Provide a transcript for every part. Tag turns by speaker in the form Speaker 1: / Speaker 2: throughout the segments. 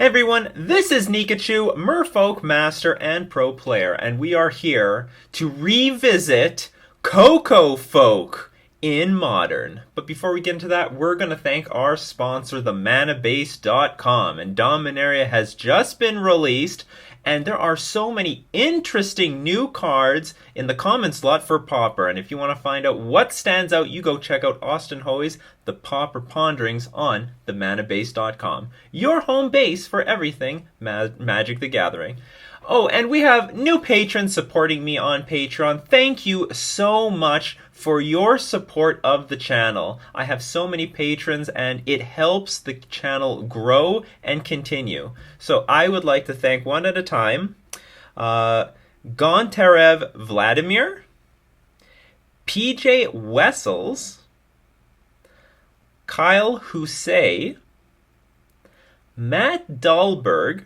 Speaker 1: Everyone, this is Nikachu, Merfolk Master and Pro Player, and we are here to revisit Coco Folk in Modern. But before we get into that, we're going to thank our sponsor, the Manabase.com, and Dominaria has just been released, and there are so many interesting new cards in the common slot for Pauper. And if you want to find out what stands out, you go check out Austin Hoey's The Pauper Ponderings on the Manabase.com. Your home base for everything Magic the Gathering. Oh, and we have new patrons supporting me on Patreon. Thank you so much for your support of the channel. I have so many patrons and it helps the channel grow and continue. So I would like to thank one at a time. Gontarev Vladimir, PJ Wessels, Kyle Husey, Matt Dahlberg,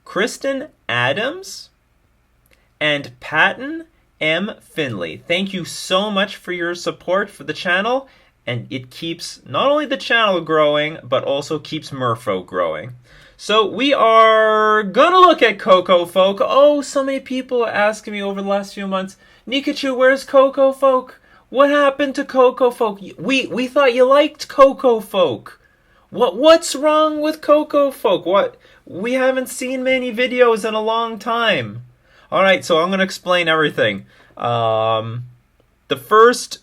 Speaker 1: Kristen Adams, and Patton M. Finley. Thank you so much for your support for the channel, and it keeps not only the channel growing, but also keeps Merfolk growing. So we are gonna look at Coco Folk. Oh, so many people are asking me over the last few months, Nikachu, where's Coco Folk? What happened to Coco Folk? We thought you liked Coco Folk. What's wrong with Coco Folk? What? We haven't seen many videos in a long time. Alright, so I'm going to explain everything. The first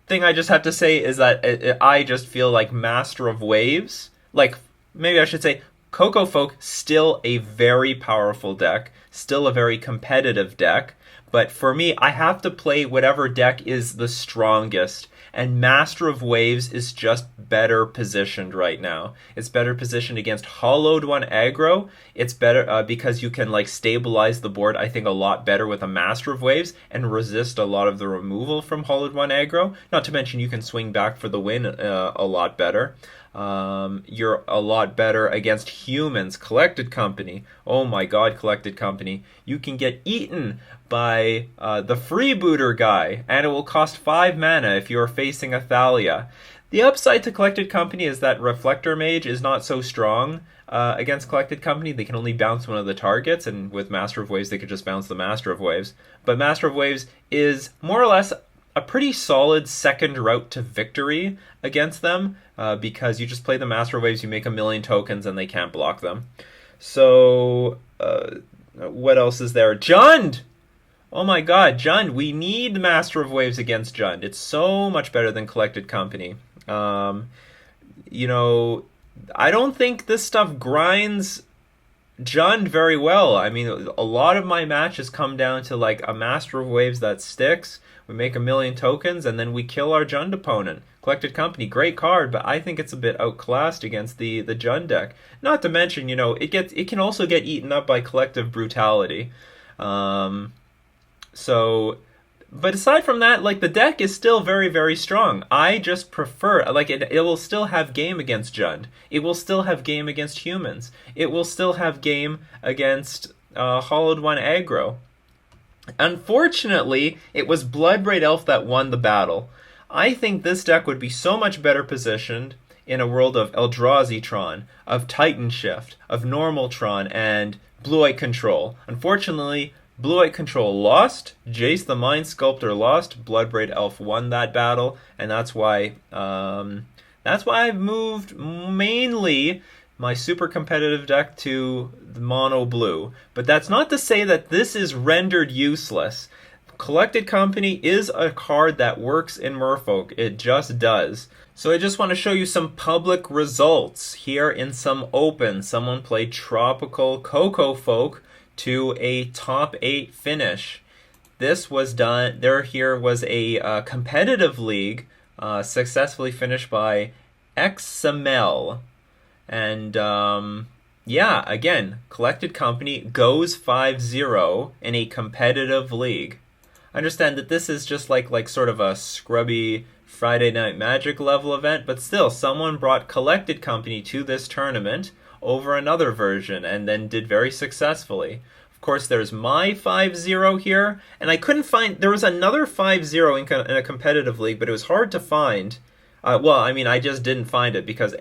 Speaker 1: thing I just have to say is that I just feel like Master of Waves, like maybe I should say Coco Folk, still a very powerful deck, still a very competitive deck, but for me, I have to play whatever deck is the strongest. And Master of Waves is just better positioned right now. It's better positioned against Hollowed One aggro. It's better because you can like stabilize the board, I think, a lot better with a Master of Waves and resist a lot of the removal from Hollowed One aggro. Not to mention you can swing back for the win a lot better. You're a lot better against humans. Collected Company. Oh my god, Collected Company. You can get eaten by the freebooter guy, and it will cost 5 mana if you're facing a Thalia. The upside to Collected Company is that Reflector Mage is not so strong against Collected Company. They can only bounce one of the targets, and with Master of Waves they could just bounce the Master of Waves. But Master of Waves is more or less a pretty solid second route to victory against them, because you just play the Master of Waves, you make a million tokens, and they can't block them. So, what else is there? Jund! Oh my god, Jund! We need Master of Waves against Jund. It's so much better than Collected Company. You know, I don't think this stuff grinds Jund very well. I mean, a lot of my matches come down to like a Master of Waves that sticks, we make a million tokens, and then we kill our Jund opponent. Collected Company, great card, but I think it's a bit outclassed against the Jund deck. Not to mention, you know, it can also get eaten up by Collective Brutality. But aside from that, like, the deck is still very, very strong. I just prefer, like, it will still have game against Jund. It will still have game against humans. It will still have game against Hollowed One aggro. Unfortunately, it was Bloodbraid Elf that won the battle. I think this deck would be so much better positioned in a world of Eldrazi Tron, of Titan Shift, of Normal Tron, and Blue-White Control. Unfortunately, Blue-White Control lost, Jace the Mind Sculptor lost, Bloodbraid Elf won that battle, and that's why I've moved mainly my super competitive deck to the mono blue. But that's not to say that this is rendered useless. Collected Company is a card that works in Merfolk. It just does. So I just want to show you some public results. Here in some open, someone played Tropical Coco Folk to a top 8 finish. This was done, here was a competitive league successfully finished by XML. And yeah, again, Collected Company goes 5-0 in a competitive league. I understand that this is just like sort of a scrubby Friday Night Magic level event, but still, someone brought Collected Company to this tournament over another version and then did very successfully. Of course, there's my 5-0 here, and I couldn't find, there was another 5-0 in a competitive league, but it was hard to find. Well, I mean, I just didn't find it because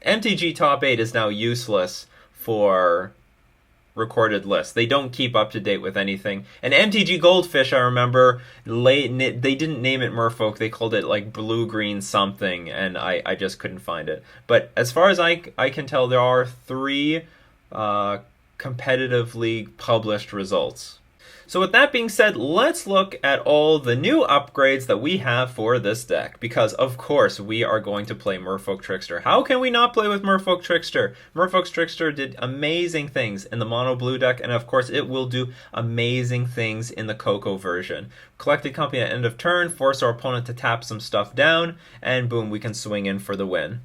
Speaker 1: MTG top 8 is now useless for recorded lists. They don't keep up to date with anything. And MTG Goldfish, I remember, they didn't name it Merfolk. They called it like blue green something, and I just couldn't find it. But as far as I can tell, there are 3 competitively published results. So with that being said, let's look at all the new upgrades that we have for this deck. Because, of course, we are going to play Merfolk Trickster. How can we not play with Merfolk Trickster? Merfolk Trickster did amazing things in the mono blue deck, and of course it will do amazing things in the Coco version. Collected Company at end of turn, force our opponent to tap some stuff down, and boom, we can swing in for the win.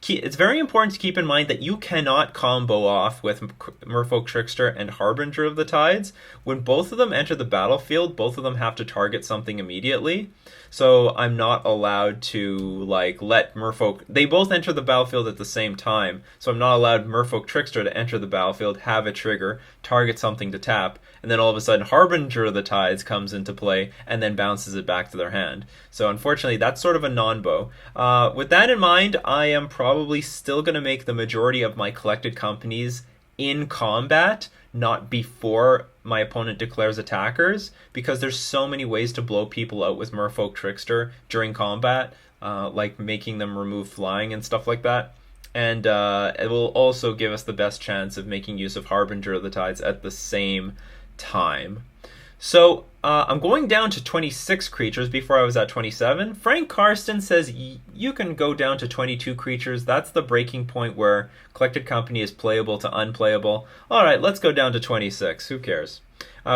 Speaker 1: It's very important to keep in mind that you cannot combo off with Merfolk Trickster and Harbinger of the Tides. When both of them enter the battlefield, both of them have to target something immediately. So I'm not allowed to like let Merfolk... They both enter the battlefield at the same time, so I'm not allowed Merfolk Trickster to enter the battlefield, have a trigger, target something to tap, and then all of a sudden Harbinger of the Tides comes into play and then bounces it back to their hand. So unfortunately, that's sort of a non-bow. With that in mind, I am probably still going to make the majority of my collected companies in combat, not before my opponent declares attackers, because there's so many ways to blow people out with Merfolk Trickster during combat, like making them remove flying and stuff like that. And it will also give us the best chance of making use of Harbinger of the Tides at the same time. So I'm going down to 26 creatures before I was at 27. Frank Karsten says you can go down to 22 creatures. That's the breaking point where Collected Company is playable to unplayable. All right, let's go down to 26. Who cares?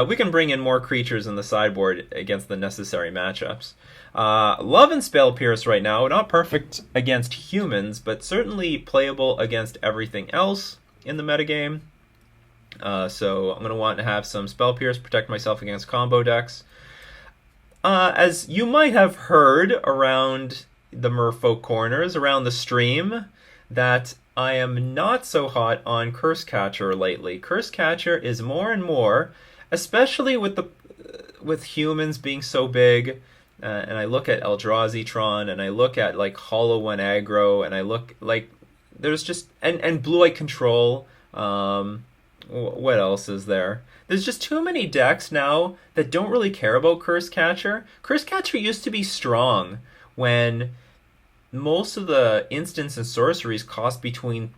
Speaker 1: We can bring in more creatures in the sideboard against the necessary matchups. Love and Spell Pierce right now, not perfect against humans, but certainly playable against everything else in the metagame. So I'm going to want to have some Spell Pierce, protect myself against combo decks. As you might have heard around the Merfolk corners, around the stream, that I am not so hot on Curse Catcher lately. Curse Catcher is more and more, especially with humans being so big, and I look at Eldrazi-tron, and I look at like Hollow One aggro, and I look like there's just and Blue-White Control. What else is there? There's just too many decks now that don't really care about Curse Catcher. Curse Catcher used to be strong when most of the instants and sorceries cost between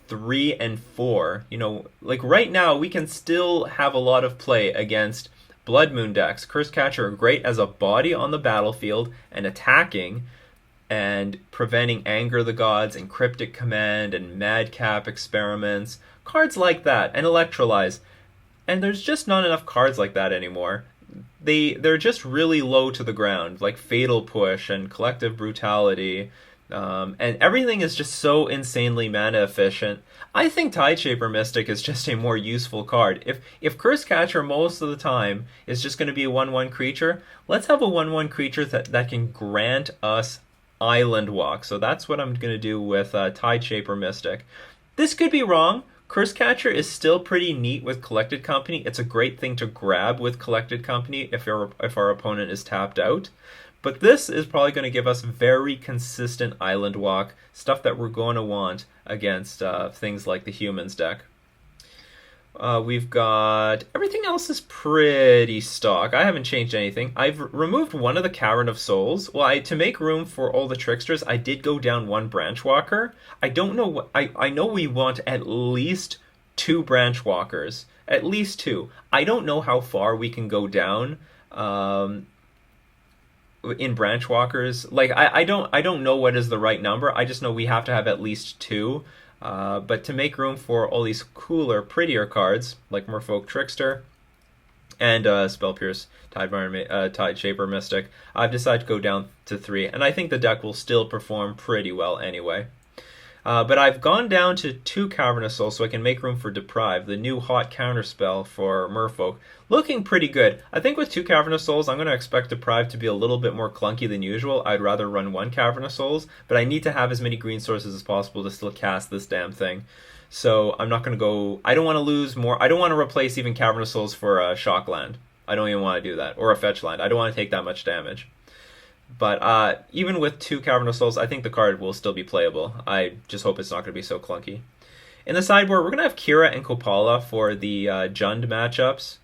Speaker 1: 3 and 4. You know, like right now we can still have a lot of play against Blood Moon decks. Curse Catcher are great as a body on the battlefield and attacking and preventing Anger of the Gods and Cryptic Command and Madcap Experiments. Cards like that, and Electrolyze. And there's just not enough cards like that anymore. They're just really low to the ground, like Fatal Push and Collective Brutality. And everything is just so insanely mana efficient. I think Tideshaper Mystic is just a more useful card. If Curse Catcher most of the time is just going to be a 1/1 creature, let's have a 1/1 creature that can grant us Island Walk. So that's what I'm going to do with Tideshaper Mystic. This could be wrong. Curse Catcher is still pretty neat with Collected Company. It's a great thing to grab with Collected Company if our opponent is tapped out. But this is probably going to give us very consistent Island Walk, stuff that we're going to want against things like the Humans deck. We've got... everything else is pretty stock. I haven't changed anything. I've removed one of the Cavern of Souls. Well, to make room for all the Tricksters, I did go down one Branch Walker. I don't know what... I know we want at least 2 Branch Walkers. At least 2. I don't know how far we can go down in Branch Walkers. Like, I don't know what is the right number. I just know we have to have at least 2. But to make room for all these cooler, prettier cards, like Merfolk Trickster and Spell Pierce, Tideshaper Mystic, I've decided to go down to 3, and I think the deck will still perform pretty well anyway. But I've gone down to 2 Cavern of Souls so I can make room for Deprive, the new hot counterspell for Merfolk. Looking pretty good. I think with 2 Cavern of Souls, I'm going to expect Deprive to be a little bit more clunky than usual. I'd rather run 1 Cavern of Souls, but I need to have as many green sources as possible to still cast this damn thing. So I'm not going to go... I don't want to lose more... I don't want to replace even Cavern of Souls for a Shock Land. I don't even want to do that. Or a Fetch Land. I don't want to take that much damage. But even with 2 Cavern of Souls, I think the card will still be playable. I just hope it's not going to be so clunky. In the sideboard, we're going to have Kira and Kopala for the Jund matchups.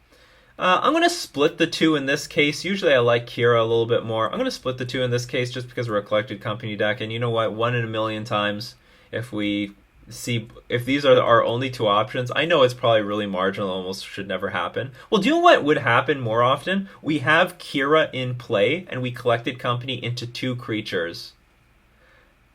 Speaker 1: I'm going to split the 2 in this case. Usually I like Kira a little bit more. I'm going to split the 2 in this case just because we're a collected company deck. And you know what? 1 in a million times, if these are our only 2 options, I know it's probably really marginal, almost should never happen. Well, do you know what would happen more often? We have Kira in play, and we collected company into 2 creatures.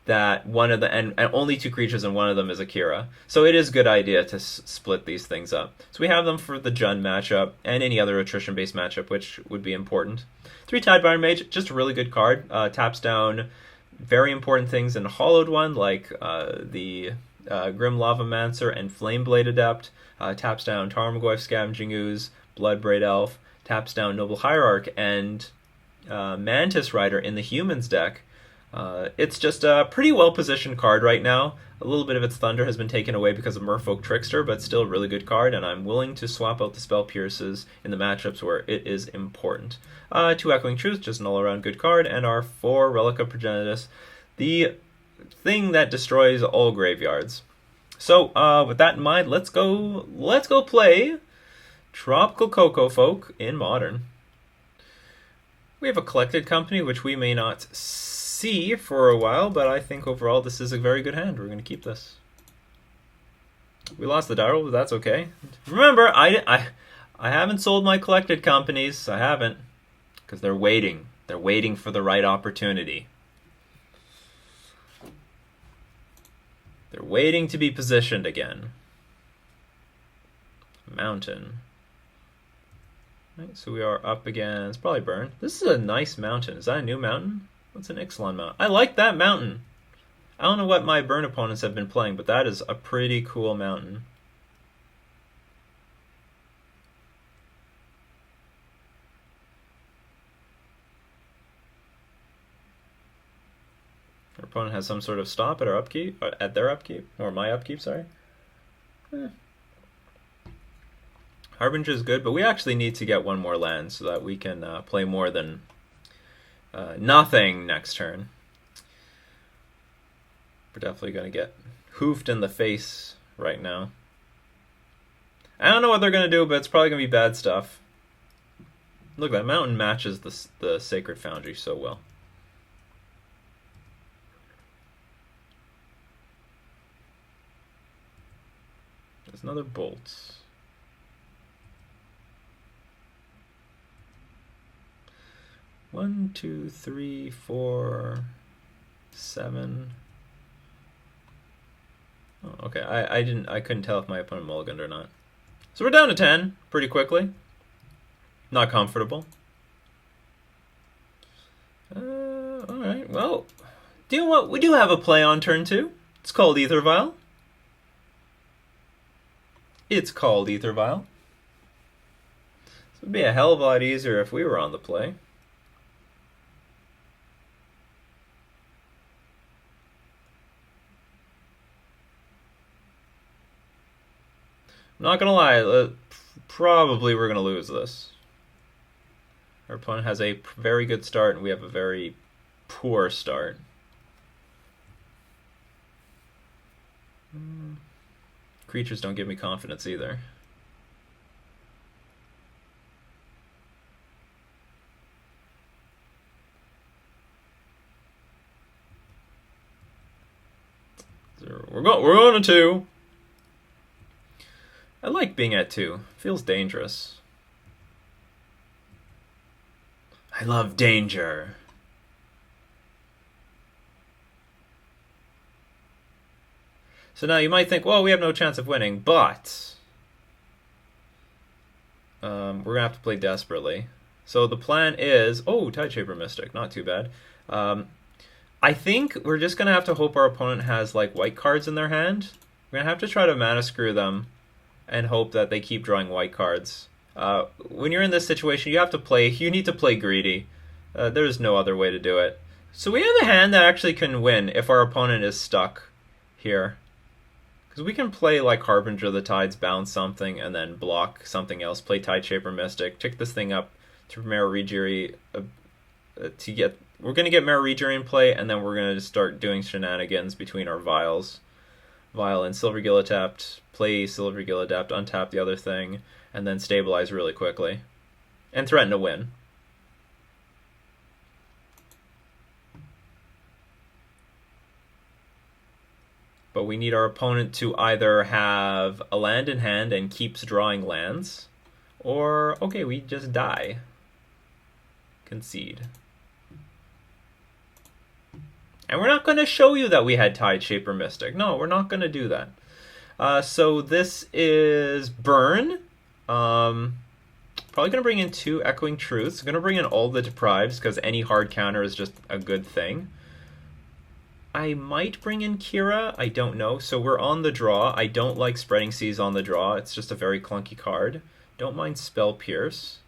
Speaker 1: That one of the and only 2 creatures, and one of them is a Kira. So it is a good idea to split these things up. So we have them for the Jund matchup and any other attrition-based matchup, which would be important. 3 Tidebinder Mage, just a really good card. Taps down very important things in Hollowed One, like the Grim Lavamancer and Flameblade Adept. Taps down Tarmogoyf Scavenging Ooze, Bloodbraid Elf. Taps down Noble Hierarch and Mantis Rider in the Humans deck. It's just a pretty well-positioned card right now. A little bit of its thunder has been taken away because of Merfolk Trickster, but still a really good card, and I'm willing to swap out the Spell Pierces in the matchups where it is important. 2 Echoing Truth, just an all-around good card, and our 4 Relic of Progenitus, the thing that destroys all graveyards. So, with that in mind, let's go play Tropical Cocoa Folk in Modern. We have a collected company, which we may not see for a while, but I think overall this is a very good hand. We're going to keep this. We lost the die roll, but that's okay. Remember, I haven't sold my collected companies. I haven't, because they're waiting. They're waiting for the right opportunity. They're waiting to be positioned again. Mountain. Right, so we are up against probably Burn. This is a nice mountain. Is that a new mountain? What's an Ixalan mountain? I like that mountain. I don't know what my Burn opponents have been playing, but that is a pretty cool mountain. Our opponent has some sort of stop at our upkeep, at their upkeep, or my upkeep, sorry. Harbinger is good, but we actually need to get 1 more land so that we can play more than nothing next turn. We're definitely going to get hoofed in the face right now. I don't know what they're going to do, but it's probably going to be bad stuff. Look, that mountain matches the Sacred Foundry so well. There's another bolt. One, 2, 3, 4, 7. Oh, okay, I couldn't tell if my opponent mulliganed or not. So we're down to 10 pretty quickly. Not comfortable. Alright, well, do you know what? We do have a play on turn 2. It's called Ether Vial. It's called Ether Vial. So it'd be a hell of a lot easier if we were on the play. I'm not gonna lie, probably we're gonna lose this. Our opponent has a very good start, and we have a very poor start. Creatures don't give me confidence either. We're going to 2. I like being at 2. Feels dangerous. I love danger. So now you might think, well, we have no chance of winning, but we're going to have to play desperately. So the plan is, oh, Tideshaper Mystic, not too bad. I think we're just going to have to hope our opponent has like white cards in their hand. We're going to have to try to mana screw them and hope that they keep drawing white cards. When you're in this situation, you need to play greedy. There's no other way to do it. So we have a hand that actually can win if our opponent is stuck here. Because we can play like Harbinger of the Tides, bounce something, and then block something else, play Tideshaper Mystic, tick this thing up to Primera Regiri to get we're going to get Mare Rejoin play, and then we're going to start doing shenanigans between our Vials. Vial and Silvergill tapped, play Silvergill Adapt, untap the other thing, and then stabilize really quickly. And threaten to win. But we need our opponent to either have a land in hand and keeps drawing lands, or, okay, we just die. Concede. And we're not going to show you that we had Tideshaper Mystic. No, we're not going to do that. So this is Burn. Probably going to bring in 2 Echoing Truths. Going to bring in all the Deprives, because any hard counter is just a good thing. I might bring in Kira. I don't know. So we're on the draw. I don't like Spreading Seas on the draw. It's just a very clunky card. Don't mind Spell Pierce.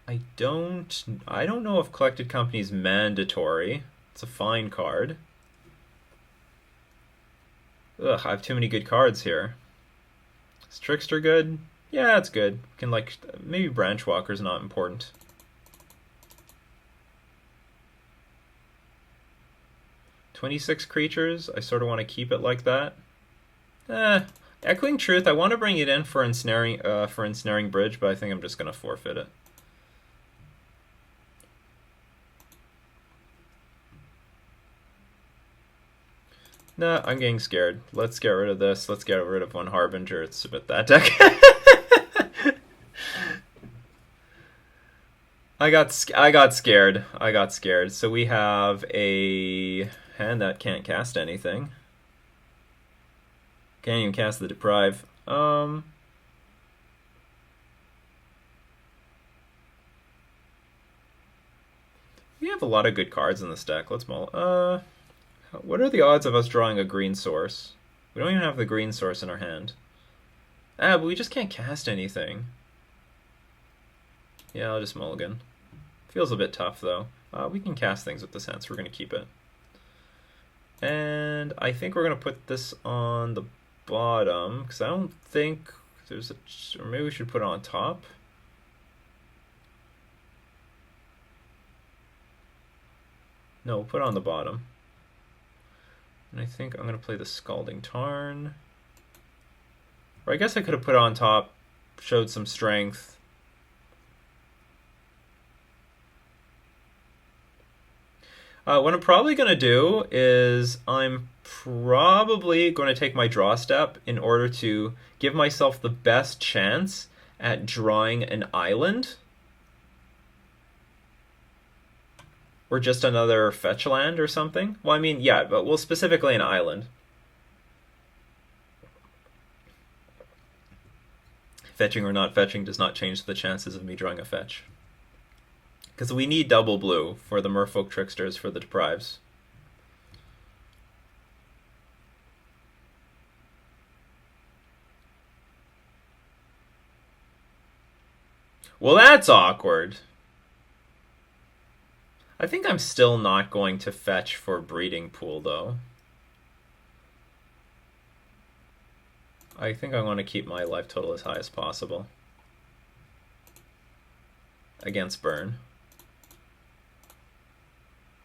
Speaker 1: I don't know if Collected Company is mandatory. It's a fine card. Ugh, I have too many good cards here. Is Trickster good? Yeah, it's good. Can, like, maybe Branchwalker's not important. "26 creatures. I sort of want to keep it like that. Echoing Truth. I want to bring it in for ensnaring Bridge, but I think I'm just going to forfeit it. Nah, I'm getting scared. Let's get rid of this. Let's get rid of 1 Harbinger. It's about that deck. I got scared. I got scared. So we have a hand that can't cast anything. Can't even cast the Deprive. We have a lot of good cards in this deck. Let's mull. What are the odds of us drawing a green source? We don't even have the green source in our hand. But we just can't cast anything. Yeah, I'll just mulligan. Feels a bit tough, though. We can cast things with this hand, so we're going to keep it. And I think we're going to put this on the bottom, because I don't think there's a... Or maybe we should put it on top. No, we'll put it on the bottom. And I think I'm going to play the Scalding Tarn. Or I guess I could have put it on top, showed some strength. What I'm probably going to do is I'm probably going to take my draw step in order to give myself the best chance at drawing an island. Or just another fetch land or something. Well, I mean, yeah, but well, specifically an island. Fetching or not fetching does not change the chances of me drawing a fetch. Because we need double blue for the Merfolk Tricksters for the Deprives. Well, that's awkward. I think I'm still not going to fetch for Breeding Pool, though. I think I want to keep my life total as high as possible. Against Burn.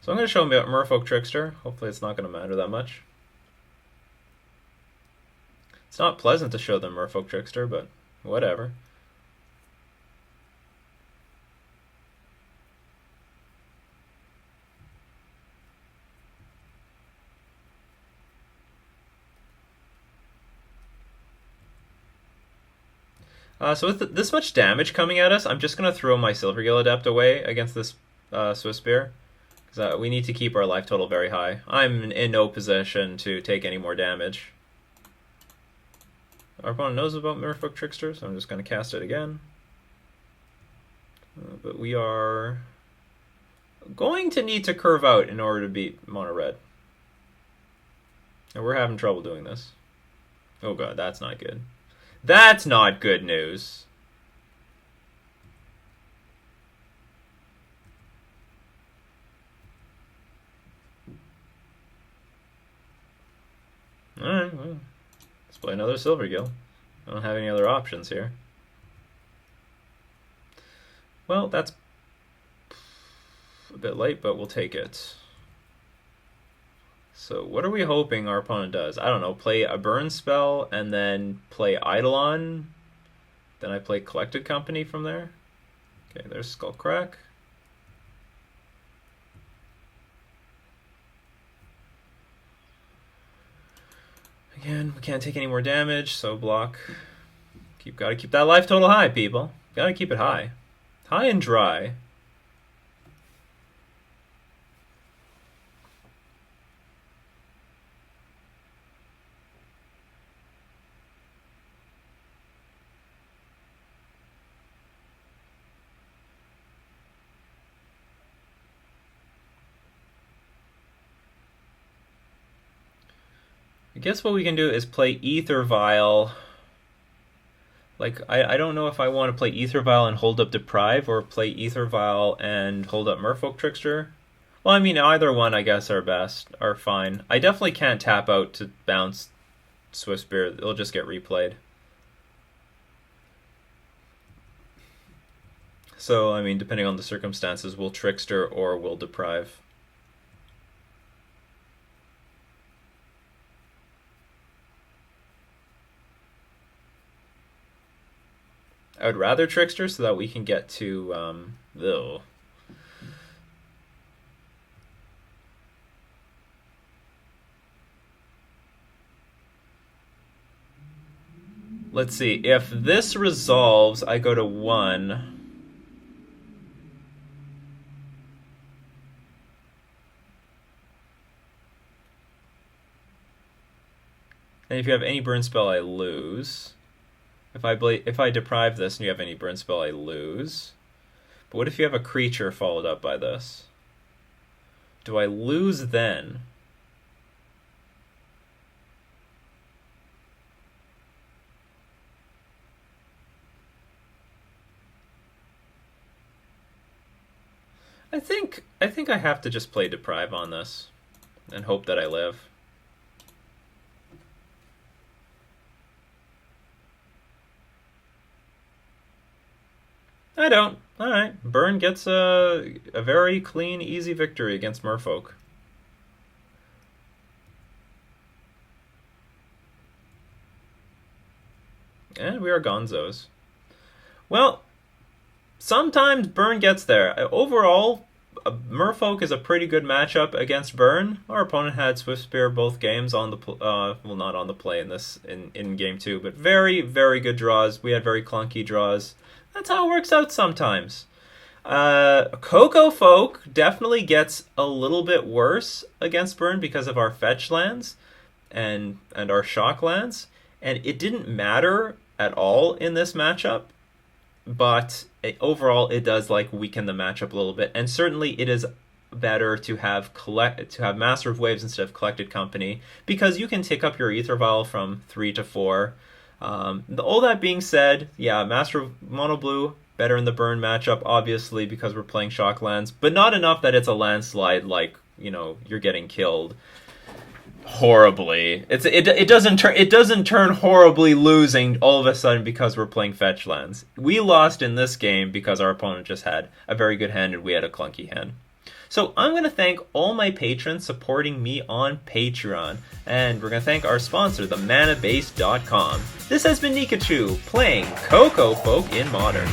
Speaker 1: So I'm going to show Merfolk Trickster. Hopefully it's not going to matter that much. It's not pleasant to show them Merfolk Trickster, but whatever. So with this much damage coming at us, I'm just going to throw my Silvergill Adept away against this Swiss Bear. Because we need to keep our life total very high. I'm in no position to take any more damage. Our opponent knows about Merfolk Trickster, so I'm just going to cast it again. But we are going to need to curve out in order to beat Mono Red. And we're having trouble doing this. Oh god, that's not good. That's not good news. Alright, well, let's play another Silvergill. I don't have any other options here. Well, that's A bit late, but we'll take it. So what are we hoping our opponent does? I don't know, play a burn spell and then play Eidolon. Then I play Collected Company from there. Okay, there's Skullcrack. Again, we can't take any more damage, so block. Gotta keep that life total high, people. Gotta keep it high. High and dry. I guess what we can do is play Ether Vial. Like, I don't know if I want to play Ether Vial and hold up Deprive, or play Ether Vial and hold up Merfolk Trickster. Well, I mean, either one, I guess, are fine. I definitely can't tap out to bounce Swift Spirit. It'll just get replayed. So, I mean, depending on the circumstances, we'll Trickster or we'll Deprive. I would rather Trickster so that we can get to, Let's see, if this resolves, I go to 1. And if you have any burn spell, I lose. If I deprive this and you have any burn spell, I lose. But what if you have a creature followed up by this? Do I lose then? I think I have to just play Deprive on this and hope that I live. I don't. Alright. Burn gets a very clean, easy victory against Merfolk. And we are gonzos. Well, sometimes Burn gets there. Overall, Merfolk is a pretty good matchup against Burn. Our opponent had Swift Spear both games on the well, not on the play in game 2, but very, very good draws. We had very clunky draws. That's how it works out sometimes. Coco Folk definitely gets a little bit worse against Burn because of our fetch lands and our shock lands, and it didn't matter at all in this matchup. But overall, it does weaken the matchup a little bit, and certainly it is better to have Master of Waves instead of Collected Company, because you can tick up your Ether Vial from 3 to 4. All that being said, yeah, Master of Mono Blue better in the Burn matchup, obviously, because we're playing shock lands, but not enough that it's a landslide, you're getting killed horribly. It doesn't turn horribly losing all of a sudden because we're playing fetch lands. We lost in this game because our opponent just had a very good hand and we had a clunky hand. So I'm going to thank all my patrons supporting me on Patreon, and we're going to thank our sponsor, themanabase.com. This has been Nikachu, playing Coco Folk in Modern.